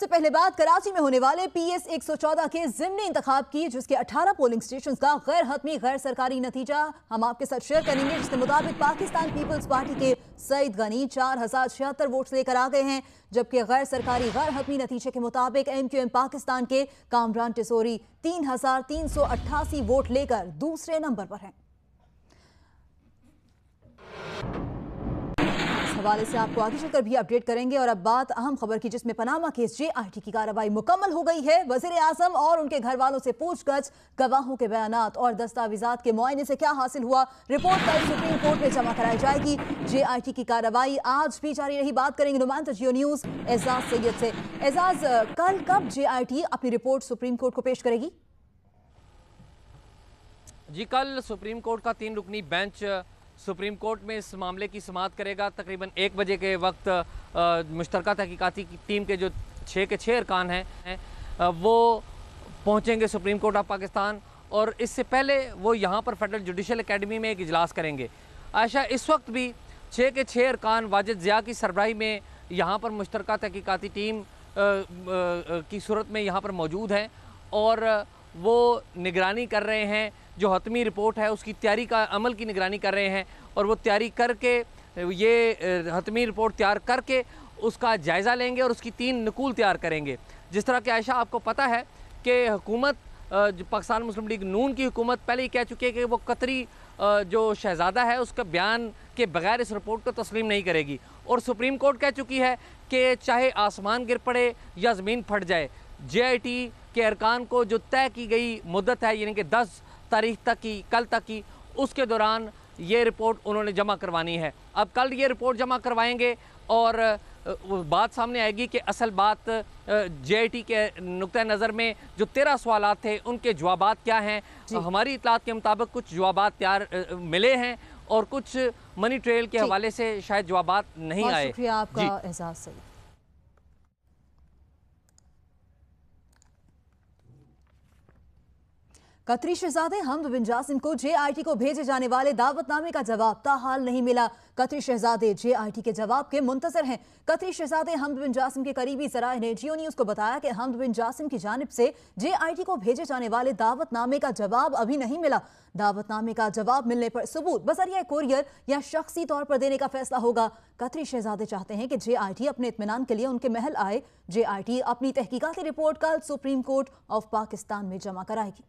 सबसे पहले बात कराची में होने वाले PS 114 के ज़िमनी इंतखाब की, जिसके 18 पोलिंग स्टेशन का गैर हतमी गैर सरकारी नतीजा हम आपके साथ शेयर करेंगे, जिसके मुताबिक पाकिस्तान पीपल्स पार्टी के सईद गनी 4076 वोट लेकर आ गए हैं, जबकि गैर सरकारी गैर हतमी नतीजे के मुताबिक MQM पाकिस्तान के कामरान टिसोरी 3388 वोट लेकर दूसरे नंबर पर हैं। हवाले से आपको आगे चलकर भी अपडेट करेंगे। और अब बात अहम खबर की, जिसमें पनामा केस JIT की कार्रवाई मुकम्मल हो गई है। वजीर आजम और उनके घर वालों से पूछगछ, गवाहों के बयानात और दस्तावेजात के मुआयने से क्या हासिल हुआ, रिपोर्ट कल सुप्रीम कोर्ट में जमा कराई जाएगी। JIT की कार्रवाई आज भी जारी रही। बात करेंगे नुमाइंदा जियो न्यूज एजाज सैयद से। एजाज, कल कब JIT अपनी रिपोर्ट सुप्रीम कोर्ट को पेश करेगी? जी, कल सुप्रीम कोर्ट का 3 रुकनी बेंच सुप्रीम कोर्ट में इस मामले की समाअत करेगा। तकरीबन 1 बजे के वक्त मुश्तरका तहकीकाती टीम के जो 6 के 6 अरकान हैं वो पहुंचेंगे सुप्रीम कोर्ट ऑफ पाकिस्तान, और इससे पहले वो यहाँ पर फेडरल जुडिशल एकेडमी में एक इजलास करेंगे। आयशा, इस वक्त भी 6 के 6 अरकान वाजिद ज़िया की सरबराही में यहाँ पर मुश्तरका तहकीकाती टीम की सूरत में यहाँ पर मौजूद हैं, और वो निगरानी कर रहे हैं। जो हतमी रिपोर्ट है उसकी तैयारी का अमल की निगरानी कर रहे हैं, और वो तैयारी करके ये हतमी रिपोर्ट तैयार करके उसका जायज़ा लेंगे और उसकी 3 नकूल तैयार करेंगे। जिस तरह कि आयशा आपको पता है कि हुकूमत पाकिस्तान मुस्लिम लीग नून की हुकूमत पहले ही कह चुकी है कि वो कतरी जो शहज़ादा है उसका बयान के बगैर इस रिपोर्ट को तस्लीम नहीं करेगी, और सुप्रीम कोर्ट कह चुकी है कि चाहे आसमान गिर पड़े या ज़मीन फट जाए, JIT के अरकान को जो तय की गई मुद्दत है, यानी कि 10 तारीख तक की, कल तक की, उसके दौरान ये रिपोर्ट उन्होंने जमा करवानी है। अब कल ये रिपोर्ट जमा करवाएंगे और बात सामने आएगी कि असल बात JIT के नुक्ता नज़र में जो 13 सवालात थे उनके जवाबात क्या हैं। हमारी इतलात के मुताबिक कुछ जवाबात तैयार मिले हैं और कुछ मनी ट्रेल के हवाले से शायद जवाबात नहीं आए। शुक्रिया आपका एजाज सैयद। कतरी शहजादे हमद बिन जासिम को JIT को भेजे जाने वाले दावतनामे का जवाब ताहाल नहीं मिला। कतरी शहजादे JIT के जवाब के मुंतजर हैं। कतरी शहजादे हमद बिन जासिम के करीबी ज़राए ने जियो न्यूज़ को बताया कि हमद बिन जासिम की जानिब से JIT को भेजे जाने वाले दावतनामे का जवाब अभी नहीं मिला। दावतनामे का जवाब मिलने पर सबूत बज़रिया कोरियर या शख्सी तौर पर देने का फैसला होगा। कतरी शहजादे चाहते हैं कि JIT अपने इत्मीनान के लिए उनके महल आए। JIT अपनी तहकीकाती रिपोर्ट कल सुप्रीम कोर्ट ऑफ पाकिस्तान में जमा कराएगी।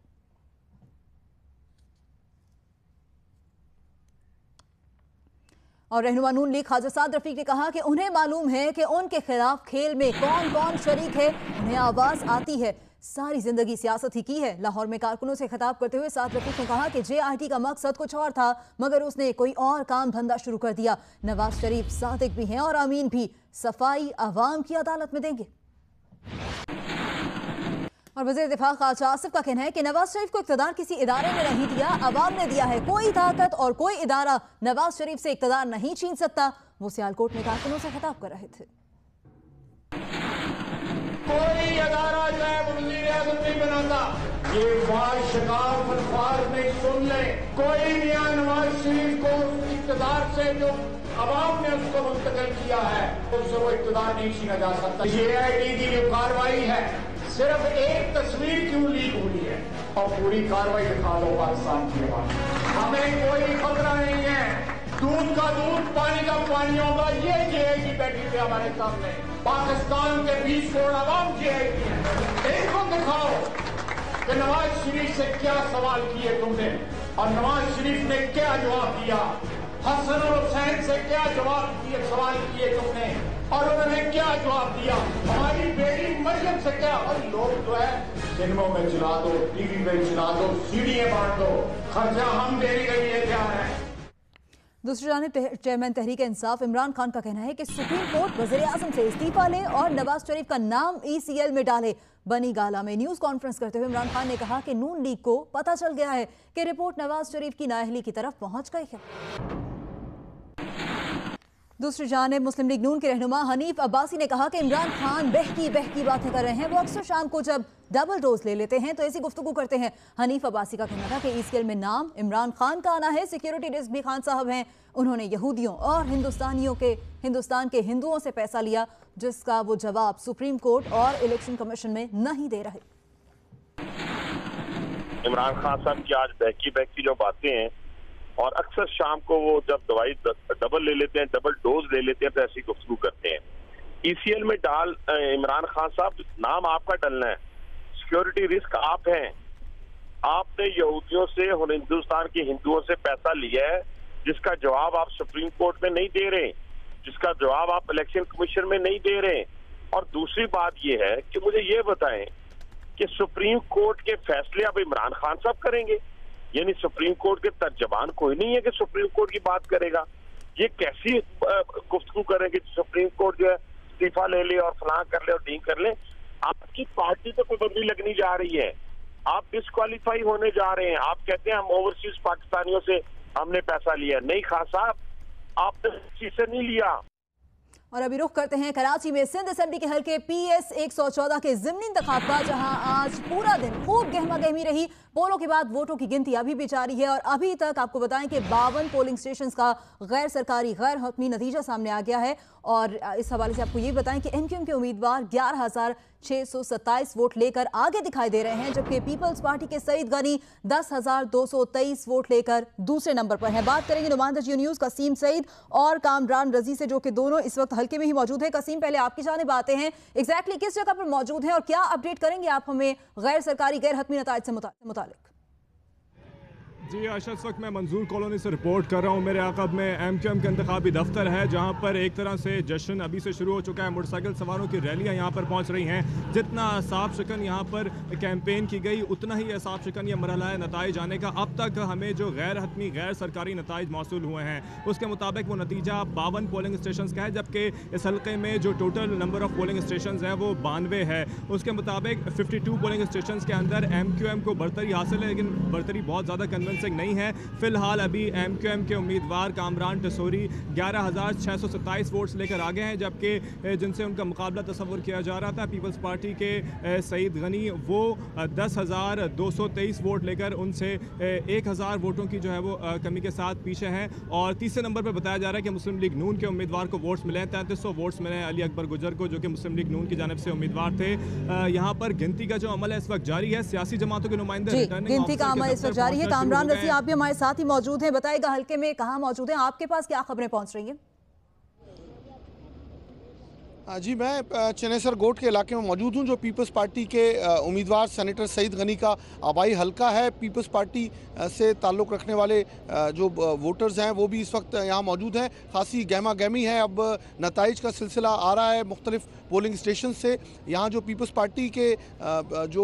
और रहनुमा नून लीग ख्वाजा साद रफीक ने कहा कि उन्हें मालूम है कि उनके खिलाफ खेल में कौन कौन शरीक है, उन्हें आवाज आती है। सारी जिंदगी सियासत ही की है। लाहौर में कारकुनों से खिताब करते हुए साद रफीक ने कहा कि JIT का मकसद कुछ और था, मगर उसने कोई और काम धंधा शुरू कर दिया। नवाज शरीफ सादिक भी हैं और अमीन भी। सफाई अवाम की अदालत में देंगे। और वज़ीर दिफा ख्वाजा आसिफ का कहना है कि नवाज शरीफ को इक़्तिदार किसी इदारे ने नहीं दिया, अवाम ने दिया है। कोई ताकत और कोई इदारा नवाज शरीफ से इक़्तिदार नहीं छीन सकता। वो सियालकोट में कारकुनों से खिताब कर रहे थे। कोई अदारा जो है वज़ीर आज़म नहीं बनाता। ये बात शकाफ अल्फाज में सुन ले। कोई भी नवाज शरीफ को इक़्तिदार से जो अवाम ने उसको मुंतकिल किया है उससे वो इक़्तिदार नहीं छीना जा सकता। JIT की जो कार्रवाई है सिर्फ एक तस्वीर क्यों लीक हुई है और पूरी कार्रवाई दिखा दो पाकिस्तान की आवाम। हमें कोई खतरा नहीं है। दूध का दूध, पानी का पानी होगा। ये JIT बैठी थी हमारे सामने। पाकिस्तान के 20 करोड़ आवाम JIT है। इनको दिखाओ कि नवाज शरीफ से क्या सवाल किए तुमने और नवाज शरीफ ने क्या जवाब दिया। हसन और हुसैन से क्या सवाल किए तुमने और उन्होंने क्या जवाब दिया। हमारी बेटी मरियम से क्या। और लोग जो है सिनेमा में चला दो, TV में चला दो, सीढ़ियां बांट दो, खर्चा हम देने के लिए तैयार हैं। दूसरी जानिब चेयरमैन तहरीक इंसाफ इमरान खान का कहना है कि सुप्रीम कोर्ट वज़ीर आज़म से इस्तीफा ले और नवाज शरीफ का नाम ECL में डाले। बनी गाला में न्यूज़ कॉन्फ्रेंस करते हुए इमरान खान ने कहा कि नून लीग को पता चल गया है कि रिपोर्ट नवाज शरीफ की नाअहली की तरफ पहुंच गई है। दूसरी जानिब मुस्लिम लीग नून के रहनुमा हनीफ अब्बासी ने कहा कि इमरान खान बहकी बहकी बातें कर रहे हैं। वो अक्सर शाम को जब डबल डोज ले लेते हैं तो ऐसी गुफ्तगू करते हैं। हनीफ अब्बासी का कहना था कि ईसीएल में नाम इमरान खान का आना है। सिक्योरिटी रिस्क भी खान साहब हैं। उन्होंने यहूदियों और हिंदुस्तान के हिंदुओं से पैसा लिया, जिसका वो जवाब सुप्रीम कोर्ट और इलेक्शन कमीशन में नहीं दे रहे। इमरान खान साहब की आज बहकी बहकी जो बातें हैं, और अक्सर शाम को वो जब दवाई डबल ले लेते हैं, डबल डोज ले लेते हैं, तो ऐसी गुफ्तगू करते हैं। ईसीएल में डाल इमरान खान साहब, नाम आपका डलना है, सिक्योरिटी रिस्क आप हैं। आपने यहूदियों से और हिंदुस्तान के हिंदुओं से पैसा लिया है, जिसका जवाब आप सुप्रीम कोर्ट में नहीं दे रहे, जिसका जवाब आप इलेक्शन कमीशन में नहीं दे रहे। और दूसरी बात ये है कि मुझे ये बताएं कि सुप्रीम कोर्ट के फैसले अब इमरान खान साहब करेंगे, यानी सुप्रीम कोर्ट के तर्जमान कोई नहीं है कि सुप्रीम कोर्ट की बात करेगा। ये कैसी गुफ्तगू करेंगे? सुप्रीम कोर्ट जो है इस्तीफा ले ले और फलां कर ले और नहीं कर ले। आपकी पार्टी तो पाबंदी लगनी जा रही है, आप डिस्क्वालीफाई होने जा रहे हैं। आप कहते हैं हम ओवरसीज पाकिस्तानियों से हमने पैसा लिया। नहीं खान साहब, आपने किसी से नहीं लिया। और अभी रुख करते हैं कराची में सिंध असेंबली के हल्के PS 114 के ज़िमनी इंतखाब का, जहां आज पूरा दिन खूब गहमा गहमी रही। पोलों के बाद वोटों की गिनती अभी भी जारी है और अभी तक आपको बताएं कि 52 पोलिंग स्टेशन का गैर सरकारी गैर हतमी नतीजा सामने आ गया है। और इस हवाले से आपको ये बताएं कि MQM के उम्मीदवार 11,627 वोट लेकर आगे दिखाई दे रहे हैं, जबकि पीपल्स पार्टी के सईद गनी 10,223 वोट लेकर दूसरे नंबर पर है। बात करेंगे नुमाइंदा जियो न्यूज़ कसीम सईद और कामरान रजी से, जो कि दोनों इस वक्त हल्के में ही मौजूद है। कसीम, पहले आपकी जानिब आते हैं, एग्जैक्टली किस जगह पर मौजूद हैं और क्या अपडेट करेंगे आप हमें गैर सरकारी गैर हतमी नताइज से मुतालिक? जी आशा, इस वक्त मैं मंजूर कॉलोनी से रिपोर्ट कर रहा हूँ। मेरे अक़ब में MQM का इंतखाबी दफ्तर है, जहाँ पर एक तरह से जश्न अभी से शुरू हो चुका है। मोटरसाइकिल सवारों की रैलियाँ यहाँ पर पहुँच रही हैं। जितना साफ शिकन यहाँ पर कैंपेन की गई, उतना ही साफ शिकन ये मरहला है नताइज आने का। अब तक हमें जो गैर हतमी गैर सरकारी नताइज मौसूल हुए हैं, उसके मुताबिक वो नतीजा 52 पोलिंग स्टेशन का है, जबकि इस हल्के में जो total number of polling station है वो 92 है। उसके मुताबिक 52 पोलिंग स्टेशन के अंदर MQM को बरतरी हासिल है, लेकिन बरतरी बहुत ज़्यादा कन्विंसिंग नहीं है। फिलहाल अभी MQM के उम्मीदवार कामरान टसोरी 11,627 वोट्स लेकर आगे हैं, जबकि जिनसे उनका मुकाबला तस्वुर किया जा रहा था पीपल्स पार्टी के सईद गनी, वो 10,223 वोट लेकर उनसे 1,000 वोटों की जो है वो कमी के साथ पीछे हैं। और तीसरे नंबर पर बताया जा रहा है कि मुस्लिम लीग नून के उम्मीदवार को वोट्स मिले हैं, 3300 वोट्स मिले हैं अली अकबर गुजर को, जो कि मुस्लिम लीग नून की जानिब से उम्मीदवार थे। यहाँ पर गिनती का जो अमल है इस वक्त जारी है। सियासी जमातों के नुमाइंदे गिनती का अमल इस वक्त जारी है। कामरान रजी, आप भी हमारे साथ ही मौजूद हैं, बताएगा हल्के में कहां मौजूद हैं, आपके पास क्या खबरें पहुंच रही हैं? जी, मैं चनेसर गोट के इलाके में मौजूद हूं, जो पीपल्स पार्टी के उम्मीदवार सेनेटर सईद गनी का आबाई हल्का है। पीपल्स पार्टी से ताल्लुक़ रखने वाले जो वोटर्स हैं वो भी इस वक्त यहाँ मौजूद हैं। खासी गहमा गहमी है। अब नताइज का सिलसिला आ रहा है मुख्तलिफ पोलिंग स्टेशन से। यहाँ जो पीपल्स पार्टी के जो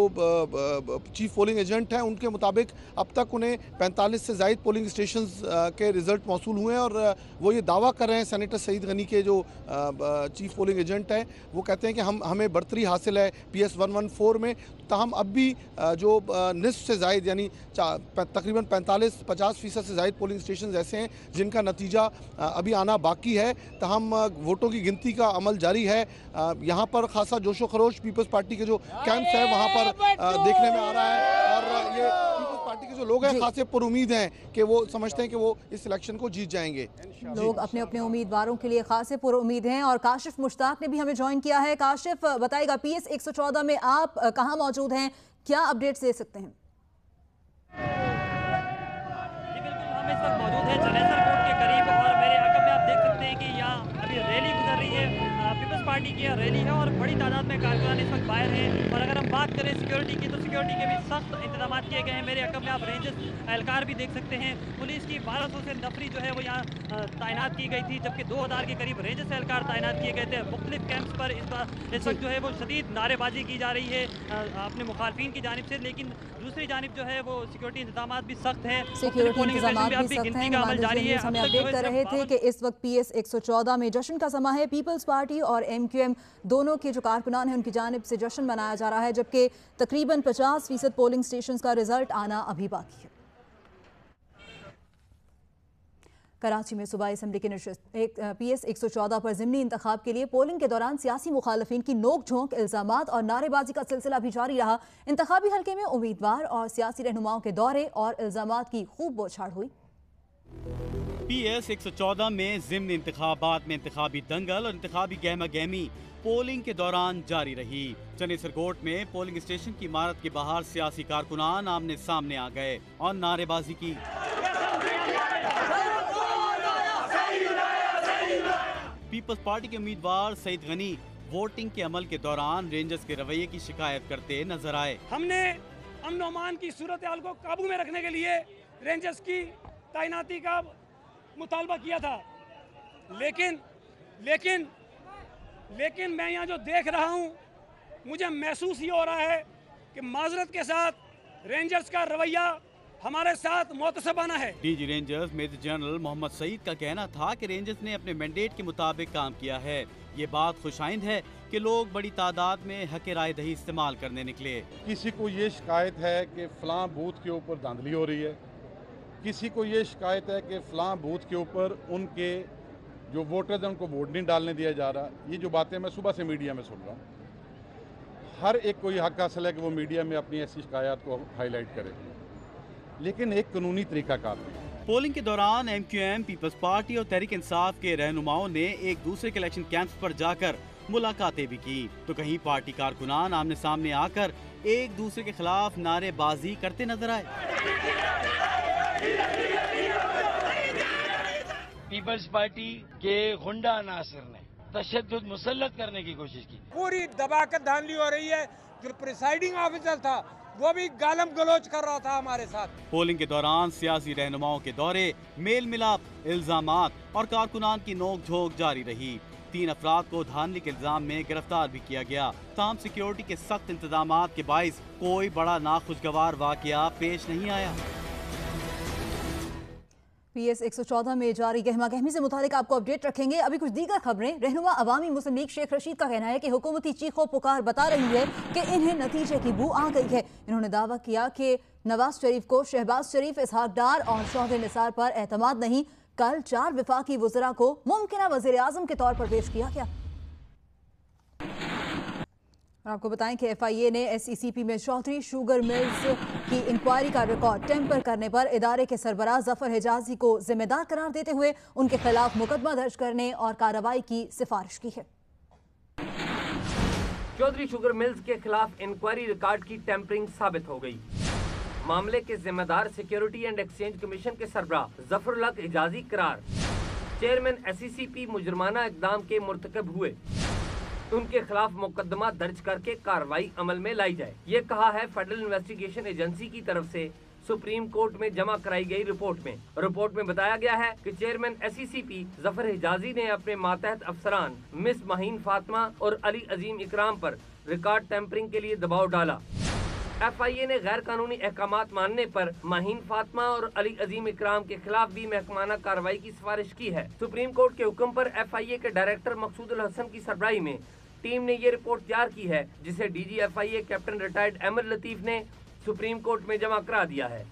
चीफ पोलिंग एजेंट हैं, उनके मुताबिक अब तक उन्हें 45 से ज़ायद पोलिंग स्टेशन के रिज़ल्ट मौसूल हुए हैं, और वो ये दावा कर रहे हैं, सेनेटर सईद गनी के जो चीफ पोलिंग एजेंट हैं, वो कहते हैं कि हमें बरतरी हासिल है PS 114 में। ताहम अब भी जो निस्फ से ज़ायद यानी तकरीबन 45-50% से ज़ायद पोलिंग स्टेशन ऐसे हैं जिनका नतीजा अभी आना बाकी है। ताहम वोटों की गिनती का अमल जारी है। यहाँ पर खासा जोशो खरोश पीपल्स पार्टी के जो कैंप्स है वहाँ पर देखने में आ रहा है, और ये पीपल्स पार्टी के जो लोग हैं खासे पर उम्मीद हैं कि वो समझते हैं कि वो इस इलेक्शन को जीत जाएंगे। लोग अपने अपने उम्मीदवारों के लिए खासे पर उम्मीद हैं। और काशिफ मुश्ताक ने भी हमें ज्वाइन किया है। काशिफ, बताएगा PS 114 में आप कहाँ मौजूद हैं, क्या अपडेट्स दे सकते हैं? जी बिल्कुल, हम इस वक्त मौजूद हैं चनेसर कोर्ट के करीब, और मेरे अकब में आप देख सकते हैं कि यहाँ अभी रैली गुजर रही है। पीपल्स पार्टी की रैली है और बड़ी तादाद में कारकुनान इस वक्त बाहर हैं। और अगर हम बात करें सिक्योरिटी की, तो सिक्योरिटी के भी सख्त इंतजाम किए गए हैं। मेरे अकब में आप रेंजर्स एहलकार भी देख सकते हैं। पुलिस की 1200 से नफरी जो है वो यहाँ तैनात की गई थी, जबकि 2000 के करीब रेंजर्स एहलकार तैनात किए गए थे। मुख्तलिफ कैंप्स पर इस वक्त जो है वो शदीद नारेबाजी की जा रही है अपने मुखालफिन की जानिब से, लेकिन दूसरी जानिब जो है वो सिक्योरिटी इंतजाम भी सख्त हैं। सिक्योरिटी इंतजाम भी सख्त हैं। हमें अपडेट कर रहे थे कि इस वक्त PS 114 में जश्न का समा है। पीपल्स पार्टी और MQM दोनों के जो कारकुनान हैं उनकी जानिब से जश्न मनाया जा रहा है, जबकि तकरीबन 50% पोलिंग स्टेशन का रिजल्ट आना अभी बाकी है। कराची में सूबाई असम्बली की नशिस्त PS 114 पर ज़िमनी इंतखाब के लिए पोलिंग के दौरान सियासी मुखालफिन की नोक झोंक, इल्ज़ामात और नारेबाजी का सिलसिला भी जारी रहा। इंतखाबी हल्के में उम्मीदवार और सियासी रहनुमाओं के दौरे और इल्ज़ामात की खूब बौछार हुई। PS 114 में ज़िमनी इंतखाबात में इंतखाबी दंगल और इंतखाबी गहमा गहमी पोलिंग के दौरान जारी रही। चनेसर कोट में पोलिंग स्टेशन की इमारत के बाहर सियासी कारकुनान आमने सामने आ गए और नारेबाजी की। पीपल्स पार्टी के उम्मीदवार सईद गनी वोटिंग के अमल के दौरान रेंजर्स के रवैये की शिकायत करते नजर आए। हमने अमन अमान की सूरत हाल को काबू में रखने के लिए रेंजर्स की तैनाती का मुतालबा किया था, लेकिन मैं यहाँ जो देख रहा हूँ, मुझे महसूस ही हो रहा है कि माजरत के साथ रेंजर्स का रवैया हमारे साथ मुतसबाना है। DG rangers major general Mohammad Saeed का कहना था कि रेंजर्स ने अपने मैंडेट के मुताबिक काम किया है। ये बात खुशाइंद है कि लोग बड़ी तादाद में हक राय दही इस्तेमाल करने निकले। किसी को ये शिकायत है कि फलां बूथ के ऊपर धांधली हो रही है, किसी को ये शिकायत है कि फलां बूथ के ऊपर उनके जो वोटर्स हैं उनको वोट नहीं डालने दिया जा रहा। ये जो बातें मैं सुबह से मीडिया में सुन रहा हूँ, हर एक को ये हक हासिल है कि वो मीडिया में अपनी ऐसी शिकायत को हाईलाइट करे, लेकिन एक कानूनी तरीकाकार है। पोलिंग के दौरान MQM, पीपल्स पार्टी और तहरीक इंसाफ के रहनुमाओं ने एक दूसरे के इलेक्शन कैंप्स पर जाकर मुलाकातें भी की, तो कहीं पार्टी कारकुनान आमने सामने आकर एक दूसरे के खिलाफ नारेबाजी करते नजर आए। पीपल्स पार्टी के गुंडा अनासर ने तशद्दुद मुसल्लत करने की कोशिश की। पूरी दबाकर धांधली हो रही है। जो प्रिसाइडिंग ऑफिसर था वो भी गालम गलोच कर रहा था हमारे साथ। पोलिंग के दौरान सियासी रहनुमाओं के दौरे, मेल मिलाप, इल्जामात और कारकुनान की नोक झोंक जारी रही। 3 अफराद को धांधली के इल्जाम में गिरफ्तार भी किया गया। ताहम सिक्योरिटी के सख्त इंतजामात के बाइस कोई बड़ा नाखुशगवार वाकया पेश नहीं आया। PS 114 में जारी गहमा गहमी से मुतालिक आपको अपडेट रखेंगे। अभी कुछ दीगर खबरें। रहनुमा अवामी मुस्लिम लीग शेख रशीद का कहना है कि हुकूमती चीखों पुकार बता रही है कि इन्हें नतीजे की बू आ गई है। इन्होंने दावा किया कि नवाज शरीफ को शहबाज शरीफ, इसहाक डार और शौहरे निसार पर एतमाद नहीं। कल 4 वफाकी वज़रा को मुमकिना वज़ीर आज़म के तौर पर पेश किया गया। और आपको बताएं कि FIA ने SECP में चौधरी शुगर मिल्स की इंक्वायरी का रिकॉर्ड टेम्पर करने पर इदारे के सरबराह जफर हिजाजी को जिम्मेदार करार देते हुए उनके खिलाफ मुकदमा दर्ज करने और कार्रवाई की सिफारिश की है। चौधरी शुगर मिल्स के खिलाफ इंक्वायरी रिकॉर्ड की टेम्परिंग साबित हो गई। मामले के जिम्मेदार सिक्योरिटी एंड एक्सचेंज कमीशन के सरबराह जफरुल्लाह हिजाजी करार, चेयरमैन SECP मुजरमाना इकदाम के मुर्तकब हुए, उनके खिलाफ मुकदमा दर्ज करके कार्रवाई अमल में लाई जाए। ये कहा है फेडरल इन्वेस्टिगेशन एजेंसी की तरफ से सुप्रीम कोर्ट में जमा कराई गई रिपोर्ट में। रिपोर्ट में बताया गया है कि चेयरमैन SECP जफर हिजाजी ने अपने मातहत अफसरान मिस माहीन फातिमा और अली अजीम इकराम पर रिकॉर्ड टेम्परिंग के लिए दबाव डाला। FIA ने गैर कानूनी अहकामात मानने पर माहीन फातिमा और अली अजीम इकराम के खिलाफ भी महकमाना कार्रवाई की सिफारिश की है। सुप्रीम कोर्ट के हुक्म पर FIA के डायरेक्टर मकसूदुल हसन की सरबराही में टीम ने ये रिपोर्ट तैयार की है, जिसे DG FIA captain retired Ahmad Latif ने सुप्रीम कोर्ट में जमा करा दिया है।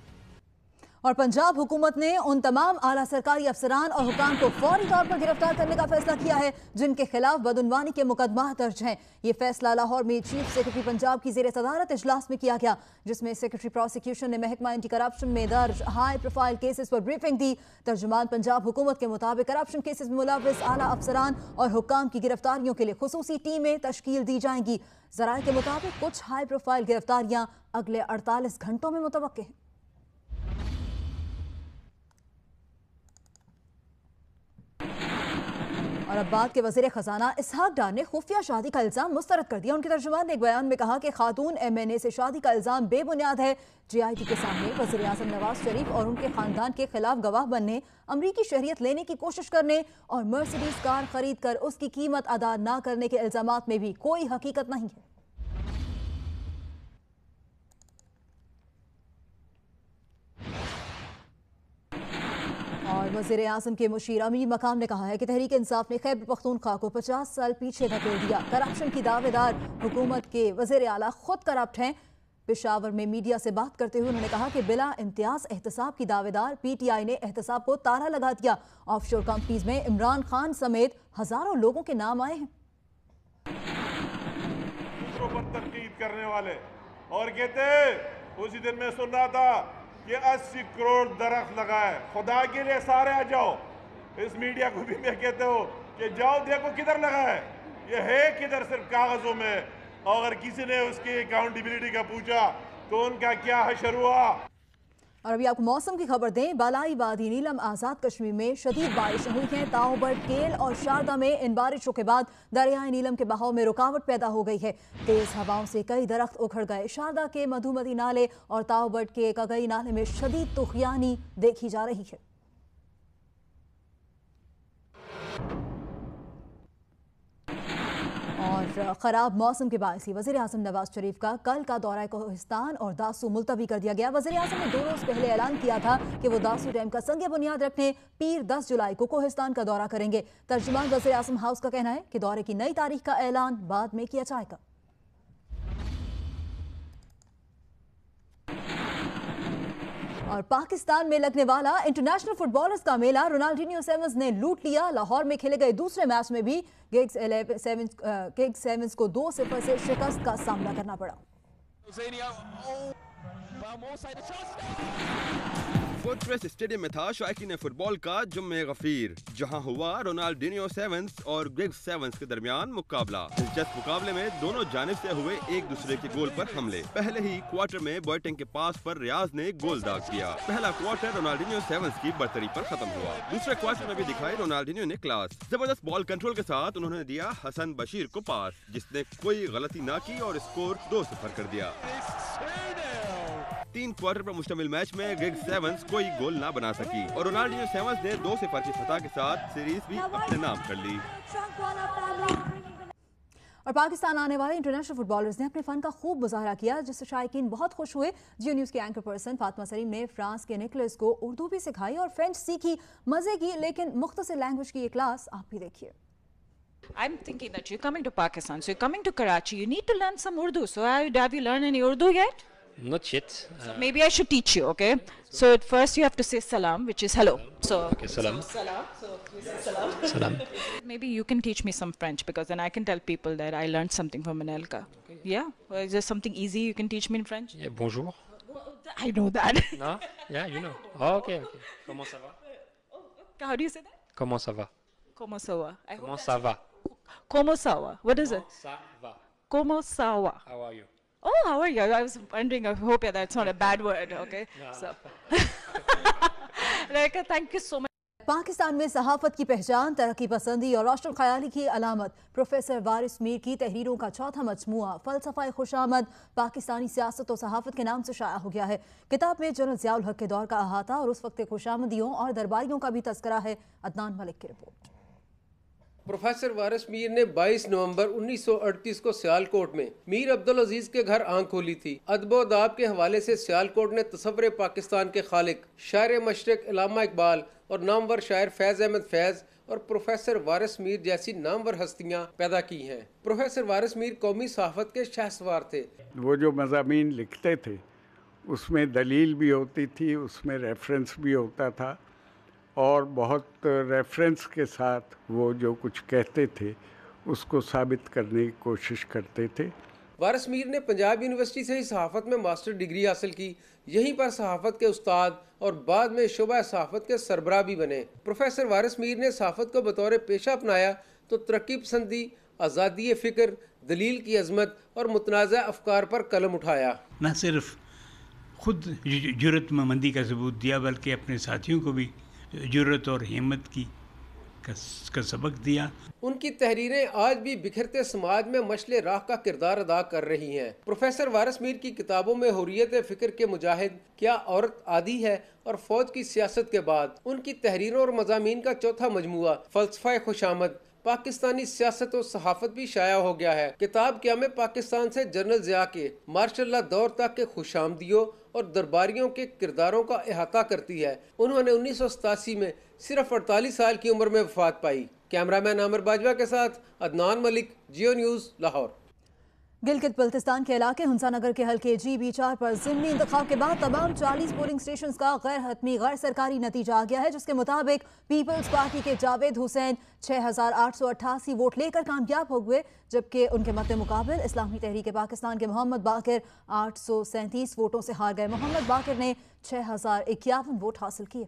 और पंजाब हुकूमत ने उन तमाम आला सरकारी अफसरान और हुकाम को फौरी तौर पर गिरफ्तार करने का फैसला किया है जिनके खिलाफ बदउनवानी के मुकदमा दर्ज हैं। ये फैसला लाहौर में चीफ सेक्रेटरी पंजाब की ज़ेर सदारत इजलास में किया गया, जिसमें सेक्रेटरी प्रोसिक्यूशन ने महकमा एंटी करप्शन में दर्ज हाई प्रोफाइल केसेस पर ब्रीफिंग दी। तर्जुमान पंजाब हुकूमत के मुताबिक करप्शन केसेस में मुलव्वस आला अफसरान और हुकाम की गिरफ्तारियों के लिए खुसूसी टीमें तश्कील दी जाएंगी। ज़राए के मुताबिक कुछ हाई प्रोफाइल गिरफ्तारियां अगले 48 घंटों में मुतवक्किल हैं। और अब बात के वज़ीर ख़जाना इसहाक डार ने खुफिया शादी का इल्ज़ाम मुस्तरद कर दिया। उनके तर्जुमान ने एक बयान में कहा कि खातून MNA से शादी का इल्ज़ाम बेबुनियाद है। JIT के सामने वज़ीर आज़म नवाज शरीफ और उनके ख़ानदान के खिलाफ गवाह बनने, अमरीकी शहरियत लेने की कोशिश करने और मर्सिडीज़ कार खरीद कर उसकी कीमत अदा न करने के इल्ज़ामात में भी कोई हकीकत नहीं है। और वज़ीर आज़म के मुशीर अमीर मकाम ने कहा है कि तहरीक इंसाफ ने खैबर पख्तूनख्वा को 50 साल पीछे धकेल दिया। करप्शन की दावेदार हुकूमत के वज़ीर आला खुद करप्ट हैं। पेशावर में मीडिया से बात करते हुए उन्होंने कहा कि बिला इम्तियाज एहतसाब की दावेदार पीटीआई ने एहतसाब को ताला लगा दिया। ऑफशोर कंपनीज में इमरान खान समेत हजारों लोगों के नाम आए हैं। दूसरों पर तनकीद करने वाले और कहते उसी दिन मैं सुन रहा था कि 80 करोड़ दरख्त लगाए, खुदा के लिए सारे आ जाओ। इस मीडिया को भी मैं कहते हो कि जाओ देखो किधर लगा है, ये है किधर, सिर्फ कागजों में। और अगर किसी ने उसकी अकाउंटेबिलिटी का पूछा तो उनका क्या हशर हुआ। और अभी आपको मौसम की खबर दें। बालाई वादी नीलम आज़ाद कश्मीर में शदीद बारिशें हुई हैं। ताओबड़, केल और शारदा में इन बारिशों के बाद दरियाए नीलम के बहाव में रुकावट पैदा हो गई है। तेज हवाओं से कई दरख्त उखड़ गए। शारदा के मधुमती नाले और ताओबड़ के कगई नाले में शदीद तुगयानी देखी जा रही है। और ख़राब मौसम के बायस ही वज़ीर आज़म नवाज शरीफ का कल का दौरा कोहिस्तान और दासू मुलतवी कर दिया गया। वज़ीर आज़म ने 2 रोज़ पहले ऐलान किया था कि वो दासू डैम का संग बुनियाद रखने पीर 10 जुलाई को कोहिस्तान का दौरा करेंगे। तर्जुमान वज़ीर आज़म हाउस का कहना है कि दौरे की नई तारीख का ऐलान बाद में किया जाएगा। और पाकिस्तान में लगने वाला इंटरनेशनल फुटबॉलर्स का मेला रोनाल्डिनियो सेवंस ने लूट लिया। लाहौर में खेले गए दूसरे मैच में भी किंग्स सेवंस को 2-0 से शिकस्त का सामना करना पड़ा। फोर्ट्रेस स्टेडियम में था शायकीन फुटबॉल का जुम्मे गफीर, जहां हुआ रोनाल्डिनियो सेवंस और गिग्स सेवंस के दरमियान मुकाबला। दिलचस्प मुकाबले में दोनों जानिब से हुए एक दूसरे के गोल पर हमले। पहले ही क्वार्टर में बॉयटिंग के पास पर रियाज ने गोल दाग दिया। पहला क्वार्टर रोनाल्डिनियो सेवंस की बर्तरी पर खत्म हुआ। दूसरे क्वार्टर में भी दिखाई रोनाल्डिनियो ने क्लास। जबरदस्त बॉल कंट्रोल के साथ उन्होंने दिया हसन बशीर को पास, जिसने कोई गलती न की और स्कोर 2-0 कर दिया। 3 क्वार्टर पर मुश्तमिल मैच में गिग्स सेवंस कोई गोल ना बना सकी और रोनाल्डिनियो सेवंस ने 2-0 की फतह के साथ सीरीज भी अपने नाम कर ली। और पाकिस्तान आने वाले इंटरनेशनल फुटबॉलर्स ने अपने फन का खूब मुजाहरा किया, जिससे शायकीन बहुत खुश हुए। जियो न्यूज़ की एंकर पर्सन फातिमा सलीम ने फ्रांस के निकोलस को उर्दू भी सिखाई और फ्रेंच सीखी। मजे की लेकिन मुख्तसर लैंग्वेज की ये क्लास आप भी देखिए। I'm thinking that you're coming to Pakistan, so you're coming to Karachi. You need to learn some Urdu. So have you learned any Urdu yet? Not yet. So maybe I should teach you, okay? So at first you have to say salam, which is hello. So Okay, salam. salam. So you say salam. Salam. Maybe you can teach me some French, because then I can tell people that I learned something from Anelka. Yeah? Or is there something easy you can teach me in French? Yeah, bonjour. I know that. No? Yeah, you know. Oh, okay. Comment ça va? How do you say that? Comment ça va? Comment ça va? Comment ça va? Comment ça va? What is it? Ça va. Comment ça va? How are you? Oh, how are you? I was wondering, I hope that's not a bad word, okay? No. So, Rekha, thank you so much. Pakistan में सहाफत की पहचान, तरक्की पसंदी और रोशन ख्याली की अलामत professor वारिस मीर की तहरीरों का चौथा मजमूआ फलसफा खुशामद पाकिस्तानी सियासत और सहाफत के नाम से शाया हो गया है। किताब में जनरल ज़ियाउल हक के दौर का अहाता और उस वक्त खुशामदियों और दरबारियों का भी तस्करा है। अदनान मलिक की रिपोर्ट। प्रोफेसर वारिस मीर ने 22 नवंबर 1938 को सियालकोट में मीर अब्दुल अजीज के घर आंख खोली थी। अदब-ओ-दाब के हवाले से सियालकोट ने तसव्वुर पाकिस्तान के खालिक शायर मशरिक इल्लामा इकबाल और नामवर शायर फैज़ अहमद फैज़ और प्रोफेसर वारिस मीर जैसी नामवर हस्तियां पैदा की हैं। प्रोफेसर वारिस मीर कौमी सहाफत के शहसवार थे। वो जो मज़ामीन लिखते थे उसमें दलील भी होती थी, उसमें रेफरेंस भी होता था और बहुत रेफरेंस के साथ वो जो कुछ कहते थे उसको साबित करने की कोशिश करते थे। वारिस मीर ने पंजाब यूनिवर्सिटी से ही सहाफत में मास्टर डिग्री हासिल की। यहीं पर सहाफत के उस्ताद और बाद में शुबा सहाफत के सरबराह भी बने। प्रोफेसर वारिस मीर ने सहाफत को बतौर पेशा अपनाया तो तरक्की पसंदी, आज़ादी फ़िक्र, दलील की अजमत और मुतनाज़ा अफकार पर कलम उठाया। न सिर्फ खुद जुर्रतमंदी का सबूत दिया बल्कि अपने साथियों को भी जुर्रत और हिम्मत का सबक दिया। उनकी तहरीरें आज भी बिखरते समाज में मशले राह का किरदार अदा कर रही हैं। प्रोफेसर वारिस मीर की किताबों में हुर्रियत फ़िक्र के मुजाहिद, क्या औरत आदी है और फौज की सियासत के बाद उनकी तहरीरों और मज़ामीन का चौथा मजमूआ फलसफा खुशामद पाकिस्तानी सियासत और सहाफत भी शाया हो गया है। किताब क़याम पाकिस्तान से जनरल ज़िया के मार्शल दौर तक के खुशामदियों और दरबारियों के किरदारों का अहाता करती है। उन्होंने 1987 में सिर्फ 48 साल की उम्र में वफात पाई। कैमरामैन आमिर बाजवा के साथ अदनान मलिक, जियो न्यूज़, लाहौर। गिलगित बल्तिस्तान के इलाके हुंसानगर के हल्के GB4 पर ज़िमनी इंतखाब के बाद तमाम 40 पोलिंग स्टेशन का गैर हतमी गैर सरकारी नतीजा आ गया है, जिसके मुताबिक पीपल्स पार्टी के जावेद हुसैन 6,888 वोट लेकर कामयाब हो गए, जबकि उनके मद्दे मुकाबिल इस्लामी तहरीक पाकिस्तान के मोहम्मद बाकिर 837 वोटों से हार गए। मोहम्मद बाकिर ने 6,051 वोट हासिल किए।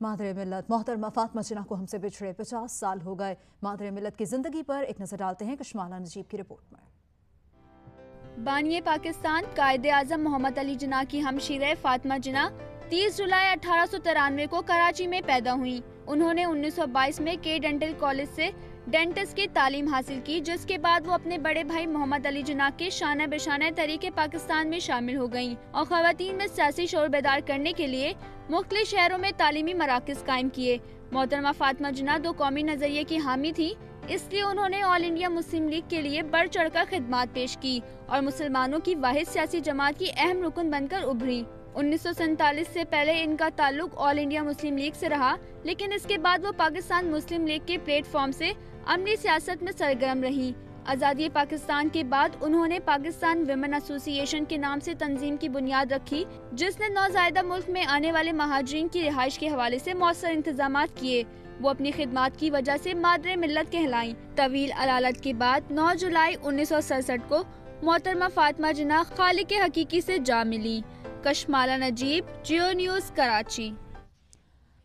मादरे मिल्लत मोहतरमा फातिमा जिन्ना को हमसे बिछड़े 50 साल हो गए। मादरे मिल्लत की जिंदगी पर एक नजर डालते हैं कशमाला नजीब की रिपोर्ट में। बानिए पाकिस्तान कायदे आजम मोहम्मद अली जिन्ना की हमशीर फातिमा जिन्ना 30 जुलाई 1893 को कराची में पैदा हुई। उन्होंने 1922 में के डेंटल कॉलेज से डेंटिस्ट की तालीम हासिल की, जिसके बाद वो अपने बड़े भाई मोहम्मद अली जिन्ना के शाना बेशाना तरीके पाकिस्तान में शामिल हो गयीं और ख़वातीन में सियासी शोर बेदार करने के लिए मुख्तलिफ शहरों में तालीमी मराकज़ कायम किए। मोहतरमा फातिमा जिन्ना दो कौमी नजरिए की हामी थी, इसलिए उन्होंने ऑल इंडिया मुस्लिम लीग के लिए बढ़ चढ़कर खिदमात पेश की और मुसलमानों की वाहिद सियासी जमात की अहम रुकन बनकर उभरी। 1947 से पहले इनका ताल्लुक ऑल इंडिया मुस्लिम लीग से रहा, लेकिन इसके बाद वो पाकिस्तान मुस्लिम लीग के प्लेटफॉर्म से अमली सियासत में सरगर्म रही। आज़ादी पाकिस्तान के बाद उन्होंने पाकिस्तान विमेन एसोसिएशन के नाम से तंजीम की बुनियाद रखी, जिसने नौज़ायदा मुल्क में आने वाले महाजरीन की रिहाइश के हवाले से मौसर इंतजामात किए। वो अपनी खिदमात की वजह से मादरे मिल्लत कहलाईं। तवील अलालत के बाद 9 जुलाई 1967 को मोहतरमा फातिमा जिन्ना खालिक हकीकी से जा मिली। कशमाला नजीब, जियो न्यूज़, कराची।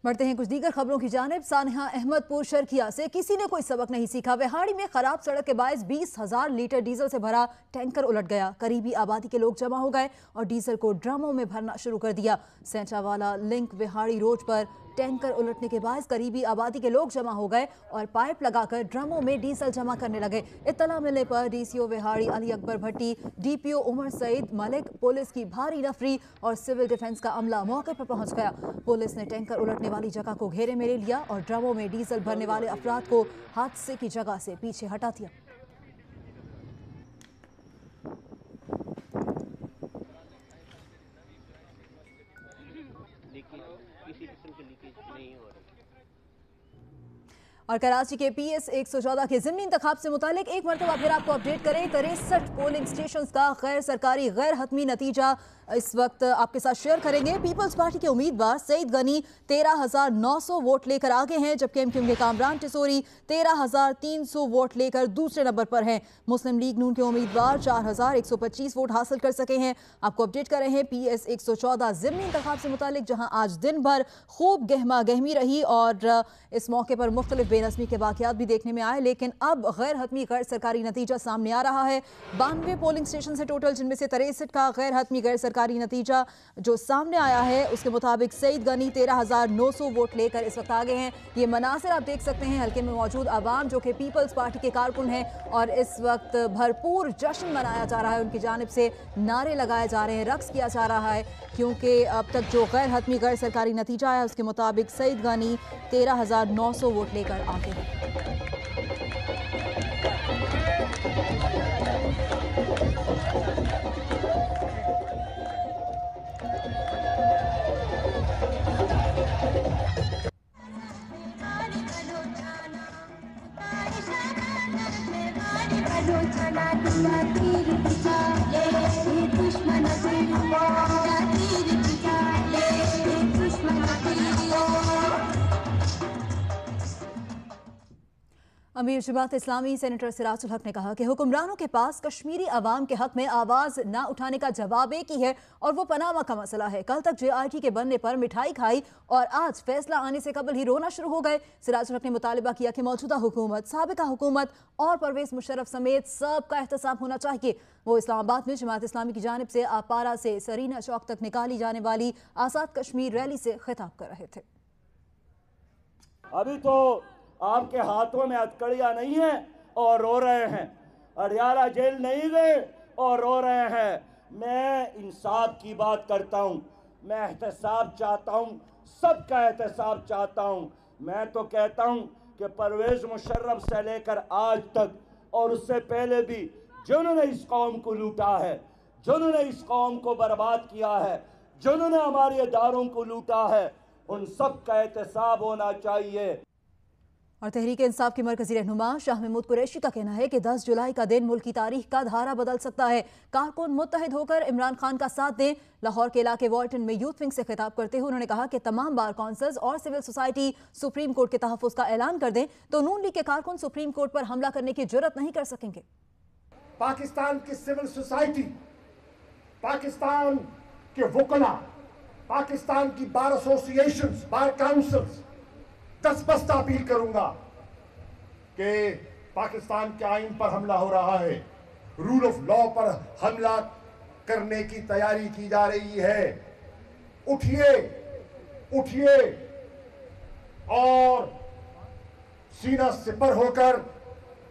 बढ़ते हैं कुछ दीगर खबरों की जानिब। सानिहा अहमदपुर शर्किया से किसी ने कोई सबक नहीं सीखा। विहाड़ी में खराब सड़क के बायस 20,000 लीटर डीजल से भरा टैंकर उलट गया। करीबी आबादी के लोग जमा हो गए और डीजल को ड्रमों में भरना शुरू कर दिया। सेंचावाला लिंक विहाड़ी रोड पर टैंकर उलटने के बाद करीबी आबादी के लोग जमा हो गए और पाइप लगाकर ड्रमों में डीजल जमा करने लगे। इत्तला मिलने पर DCO विहाड़ी अली अकबर भट्टी, DPO उमर सईद मलिक, पुलिस की भारी नफरी और सिविल डिफेंस का अमला मौके पर पहुंच गया। पुलिस ने टैंकर उलटने वाली जगह को घेरे में ले लिया और ड्रमों में डीजल भरने वाले अफराद को हादसे की जगह से पीछे हटा दिया। और कराची के PS 114 के ज़िमनी इंतखाब से मुतालिक एक मरतबा फिर आपको अपडेट करें। 63 पोलिंग स्टेशन का गैर सरकारी गैर हतमी नतीजा इस वक्त आपके साथ शेयर करेंगे। पीपल्स पार्टी के उम्मीदवार सईद गनी 13,900 वोट लेकर आगे हैं, जबकि MQM के कामरान टिसोरी 13,300 वोट लेकर दूसरे नंबर पर हैं। मुस्लिम लीग नून के उम्मीदवार 4,125 वोट हासिल कर सके हैं। आपको अपडेट कर रहे हैं PS 114 ज़िमनी इंतखाब से मुतालिक, जहां आज दिन भर खूब गहमा गहमी रही और इस मौके पर मुख्तलिफ बेनज़मी के वाक़यात भी देखने में आए। लेकिन अब गैर हतमी गैर सरकारी नतीजा सामने आ रहा है। 92 पोलिंग स्टेशन से टोटल, जिनमें से 63 का गैर हतमी गैर सरकारी नतीजा जो सामने आया है, उसके मुताबिक सईद गनी 13,900 वोट लेकर इस वक्त आगे हैं। ये मनासिर आप देख सकते हैं हल्के में मौजूद अवाम जो कि पीपल्स पार्टी के कारकुन हैं और इस वक्त भरपूर जश्न मनाया जा रहा है। उनकी जानिब से नारे लगाए जा रहे हैं, रक्स किया जा रहा है, क्योंकि अब तक जो गैर हतमी गैर सरकारी नतीजा आया उसके मुताबिक सईद गनी 13,900 वोट लेकर आगे हैं। अमीर जमात इस्लामी सेनेटर सिराजुल हक ने कहा कि हुक्मरानों के पास कश्मीरी अवाम के हक में आवाज़ न उठाने का जवाब एक ही है और वो पनामा का मसला है। कल तक JIT के बनने पर मिठाई खाई और आज फैसला आने से कबल ही रोना शुरू हो गए। सिराजुल हक ने मुतालिबा किया कि मौजूदा हुकूमत, साबिका हुकूमत और परवेज मुशर्रफ समेत सबका एहतसाब होना चाहिए। वो इस्लामाबाद में जमात इस्लामी की जानिब से आपारा से सरीना चौक तक निकाली जाने वाली आज़ाद कश्मीर रैली से खिताब कर रहे थे। अभी तो आपके हाथों में हथकड़ियाँ नहीं है और रो रहे हैं, अडियाला जेल नहीं गए और रो रहे हैं। मैं इंसाफ की बात करता हूँ, मैं एहतसाब चाहता हूँ, सबका एहतसाब चाहता हूँ। मैं तो कहता हूँ कि परवेज मुशर्रफ से लेकर आज तक और उससे पहले भी जिन्होंने इस कौम को लूटा है, जिन्होंने इस कौम को बर्बाद किया है, जिन्होंने हमारे इदारों को लूटा है, उन सब का एहतसाब होना चाहिए। और तहरीक इंसाफ की मरकजी रहनुमा शाह महमूद कुरैशी का कहना है कि 10 जुलाई का दिन मुल्क की तारीख का धारा बदल सकता है। कारकुन मुत्तहिद होकर इमरान खान का साथ दें। लाहौर के इलाके वॉल्टन में यूथ विंग से खिताब करते हुए उन्होंने कहा कि तमाम बार काउंसिल्स और सिविल सोसाइटी सुप्रीम कोर्ट के तहफ़्फ़ुज़ का ऐलान कर दें तो नून लीग के कारकुन सुप्रीम कोर्ट पर हमला करने की जुर्रत नहीं कर सकेंगे। पाकिस्तान की सिविल सोसाइटी, पाकिस्तान के वकला, पाकिस्तान की बार एसोसिएशंस, बार काउंसिल्स, दस्तबस्ता अपील करूंगा कि पाकिस्तान के आईन पर हमला हो रहा है, रूल ऑफ लॉ पर हमला करने की तैयारी की जा रही है। उठिए, उठिए और सीना सिपर होकर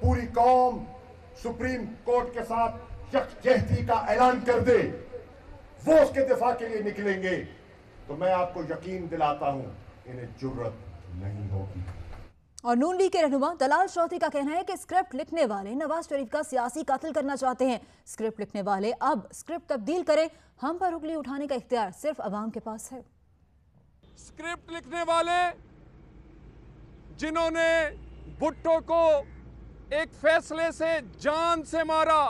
पूरी कौम सुप्रीम कोर्ट के साथ यकजहती का ऐलान कर दे, वो उसके दिफा के लिए निकलेंगे तो मैं आपको यकीन दिलाता हूं इन्हें जुर्रत नहीं होगी। और नून लीग के रहनुमा दलाल चौधरी का कहना है कि स्क्रिप्ट लिखने वाले नवाज शरीफ का सियासी कत्ल करना चाहते हैं। स्क्रिप्ट लिखने वाले अब स्क्रिप्ट तब्दील करें, हम पर उंगली उठाने का इख्तियार सिर्फ अवाम के पास है। स्क्रिप्ट लिखने वाले जिन्होंने भुट्टो को एक फैसले से जान से मारा,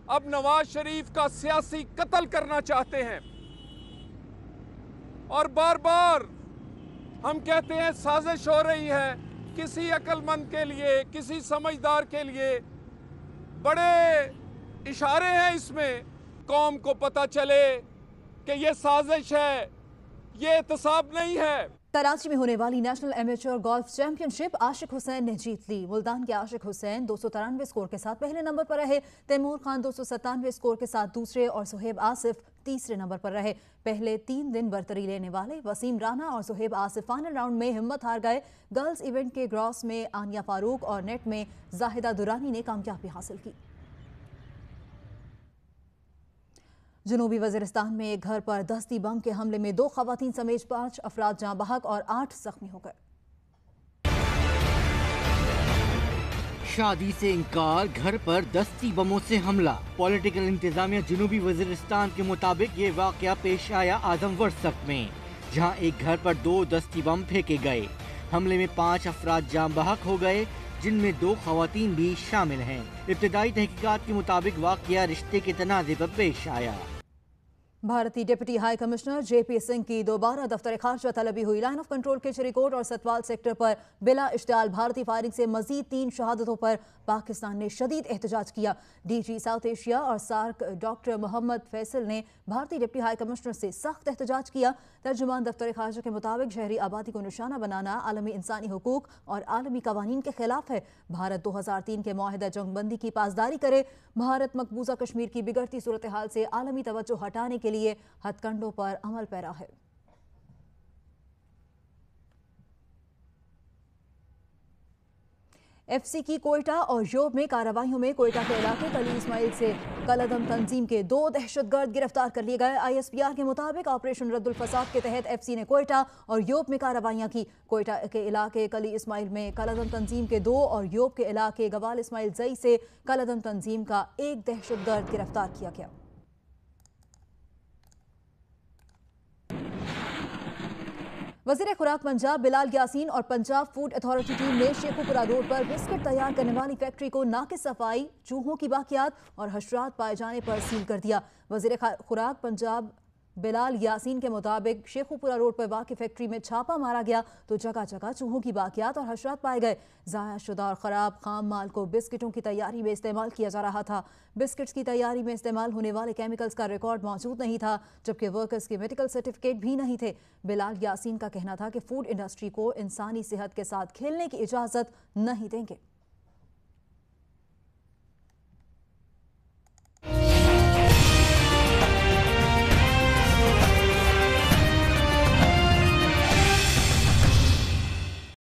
अब नवाज शरीफ का सियासी कत्ल करना चाहते हैं। और बार बार हम कहते हैं साजिश हो रही है। किसी अक्लमंद के लिए, किसी समझदार के लिए बड़े इशारे हैं इसमें, कौम को पता चले कि ये साजिश है, ये एहतसाब नहीं है। कराची में होने वाली नेशनल एमेच्योर गोल्फ चैंपियनशिप आशिक हुसैन ने जीत ली। मुल्तान के आशिक हुसैन 293 स्कोर के साथ पहले नंबर पर रहे, तैमूर खान 297 स्कोर के साथ दूसरे और सुहेब आसिफ तीसरे नंबर पर रहे। पहले 3 दिन बरतरी लेने वाले वसीम राना और सुहेब आसिफ फाइनल राउंड में हिम्मत हार गए। गर्ल्स इवेंट के ग्रॉस में आनिया फारूक और नेट में जाहिदा दुरानी ने कामयाबी हासिल की। जनूबी वज़ीरिस्तान में एक घर पर दस्ती बम के हमले में 2 ख़वातीन समेत 5 अफराद जाँ बहक और 8 जख्मी हो गए। शादी से इनकार, घर पर दस्ती बमों से हमला। पॉलिटिकल इंतजामिया जनूबी वज़ीरिस्तान के मुताबिक ये वाक़या पेश आया आदम वर्सक में, जहां एक घर पर 2 दस्ती बम फेंके गए। हमले में 5 अफराद जाँ बहक हो गए, जिनमें 2 ख़वातीन भी शामिल हैं। इब्तिदाई तहकीकात के मुताबिक वाक़या रिश्ते के तनाज़े पर पेश आया। भारतीय deputy high commissioner JP Singh की दोबारा दफ्तर खारजा तलबी हुई। लाइन ऑफ कंट्रोल के चरीकोट और सतवाल सेक्टर पर बिला इश्तियाल भारतीय फायरिंग से मजीद 3 शहादतों पर पाकिस्तान ने शदीद एहतजाज किया। डीजी साउथ एशिया और सार्क डॉक्टर मोहम्मद फैसल ने भारतीय डिप्टी हाई कमिश्नर से सख्त एहतजाज किया। तर्जुमान दफ्तर खारजा के मुताबिक शहरी आबादी को निशाना बनाना आलमी इंसानी हुकूक और आलमी कवानीन के खिलाफ है। भारत 2003 के मुआहिदा जंगबंदी की पासदारी करे। भारत मकबूजा कश्मीर की बिगड़ती सूरत हाल से आलमी तवज्जो हटाने के लिए हथकंडों पर अमल पैरा है। एफसी की कोयटा और योब में कार्रवाइयों में कोयटा के इलाके कली इस्माइल से कलदम तंजीम के 2 दहशतगर्द गिरफ्तार कर लिए गए। ISPR के मुताबिक ऑपरेशन रद्दुल फसाद के तहत एफसी ने कोयटा और योब में कार्रवाइयां की। कोयटा के इलाके कली इस्माइल में कलदम तंजीम के 2 और योब के इलाके गवाल इस्माइल जई से कलदम तंजीम का 1 दहशतगर्द गिरफ्तार किया गया। वज़ीर खुराक पंजाब बिलाल यासीन और पंजाब फूड अथॉरिटी टीम ने शेखुपुरा रोड पर बिस्किट तैयार करने वाली फैक्ट्री को नाकिस सफाई, चूहों की बाकियात और हशरात पाए जाने पर सील कर दिया। वज़ीर खुराक पंजाब बिलाल यासीन के मुताबिक शेखुपुरा रोड पर वाक़ फैक्ट्री में छापा मारा गया तो जगह जगह चूहों की बाकियात और हशरात पाए गए। ज़ाया शुदा और ख़राब खाम माल को बिस्किटों की तैयारी में इस्तेमाल किया जा रहा था। बिस्किट्स की तैयारी में इस्तेमाल होने वाले केमिकल्स का रिकॉर्ड मौजूद नहीं था, जबकि वर्कर्स के मेडिकल सर्टिफिकेट भी नहीं थे। बिलाल यासीन का कहना था कि फूड इंडस्ट्री को इंसानी सेहत के साथ खेलने की इजाज़त नहीं देंगे।